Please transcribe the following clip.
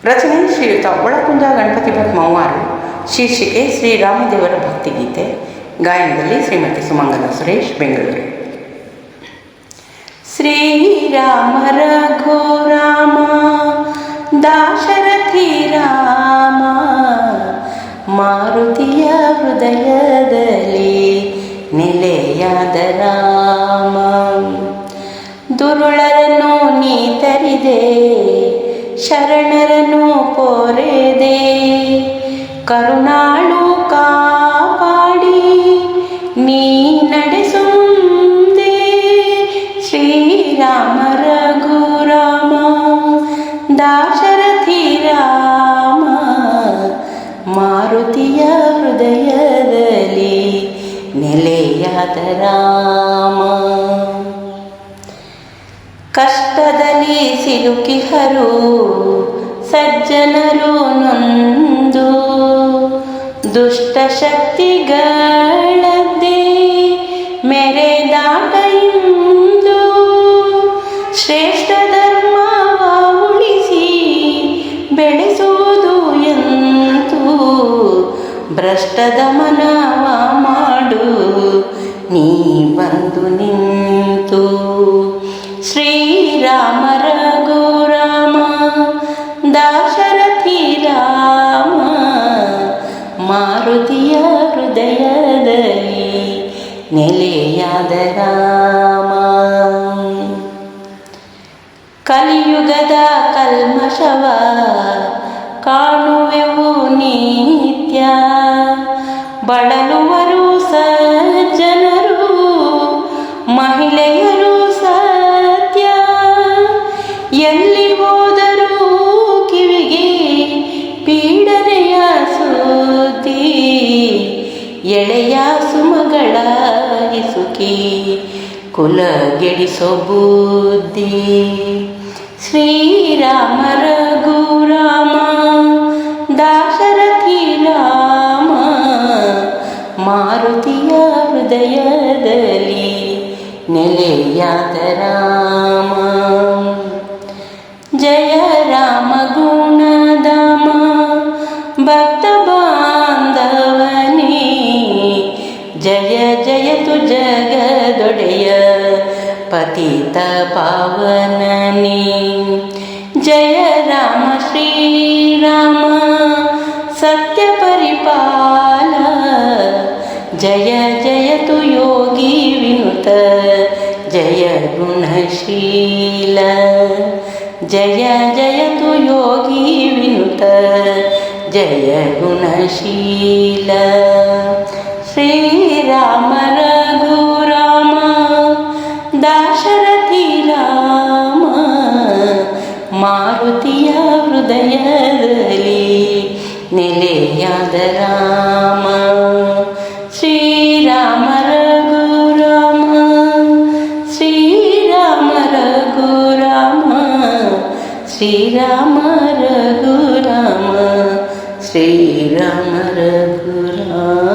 ರಚನೆ ಶ್ರೀಯುತ ಒಳಕುಂದ ಗಣಪತಿ ಭಟ್ ಮೌವಾರು. ಶೀರ್ಷಿಕೆ ಶ್ರೀರಾಮದೇವರ ಭಕ್ತಿಗೀತೆ. ಗಾಯನದಲ್ಲಿ ಶ್ರೀಮತಿ ಸುಮಂಗಲ ಸುರೇಶ್, ಬೆಂಗಳೂರು. ಶ್ರೀರಾಮ ರಘುರಾಮ ದಾಶರಥಿ ರಾಮ, ಮಾರುತಿಯ ಹೃದಯದಲ್ಲಿ ನೆಲೆಯಾದ ರಾಮ. ದುರುಳರನ್ನು ನೀ ತರಿದೆ, ಶರಣರನ್ನು ಪೋರೆದೆ, ಕರುಣಾಳು ಕಾಪಾಡಿ ನೀ ನಡೆಸುಂದೆ. ಶ್ರೀರಾಮ ರಘುರಾಮ ದಾಶರಥಿ ರಾಮ, ಮಾರುತಿಯ ಹೃದಯದಲ್ಲಿ ನೆಲೆಯಾದ ರಾಮ. ಕಷ್ಟದಲ್ಲಿ ಸಿಲುಕಿಹರು ಸಜ್ಜನರು ನೊಂದು, ದುಷ್ಟ ಶಕ್ತಿಗಳದ್ದೇ ಮೆರೆದಾಟ ಇಂದು. ಶ್ರೇಷ್ಠ ಧರ್ಮವ ಉಳಿಸಿ ಬೆಳೆಸುವುದು ಎಂತೂ, ಭ್ರಷ್ಟ ದಮನವ ಮಾಡು ನೀ ಬಂದು ನಿಂತು. ಶ್ರೀರಾಮ ರಘುರಾಮ ದಾಶರಥಿ ರಾಮ, ಮಾರುತಿಯ ಹೃದಯದಲ್ಲಿ ನೆಲೆಯಾದ ರಾಮ. ಕಲಿಯುಗದ ಕಲ್ಮಶವ ಕಾಣುವೆವು ನಿತ್ಯ, ಬಳಲುವರು ಸಜ್ಜನರು ಮಹಿಳೆಯರು ಸತ್ಯ. ಎಲ್ಲಿ ಹೋದರೂ ಕಿವಿಗೆ ಪೀಡನೆಯ ಸುದ್ದಿ, ಎಳೆಯ ಸುಮಗಳ ಇಸುಕಿ ಕುಲಗೆಡಿಸೋ ಬುದ್ಧಿ. ಶ್ರೀರಾಮ ರಘುರಾಮ ದಾಶರಥಿ ರಾಮ, ಮಾರುತಿಯ ಹೃದಯದಲ್ಲಿ ನೆಲೆಯಾದ ರಾಮ. ಜಯ ರಾಮ ಗುಣಧಾಮ ಭಕ್ತ ಬಾಂಧವನೇ, ಜಯ ಜಯತು ಜಗದೊಡೆಯ ಪತಿತ ಪಾವನನೇ. ಜಯ ರಾಮ ಶ್ರೀರಾಮ ಸತ್ಯ ಪರಿಪಾಲ, ಜಯ ಜಯತು ಯೋಗಿ ವಿನುತ ಜಯ ಗುಣಶೀಲ. ಜಯ ಜಯತು ಯೋಗಿ ವಿನುತ ಜಯ ಗುಣಶೀಲ. ಶ್ರೀರಾಮ ರಘುರಾಮ ದಾಶರಥಿ ರಾಮ, ಮಾರುತಿಯ ಹೃದಯದಲ್ಲಿ ನೆಲೆಯಾದ ರಾಮ. ಶ್ರೀರಾಮ ರಘುರಾಮ ಶ್ರೀರಾಮ ರಘುರಾಮ, ಶ್ರೀರಾಮ ರಘುರಾಮ ಶ್ರೀರಾಮ ರಘುರಾಮ.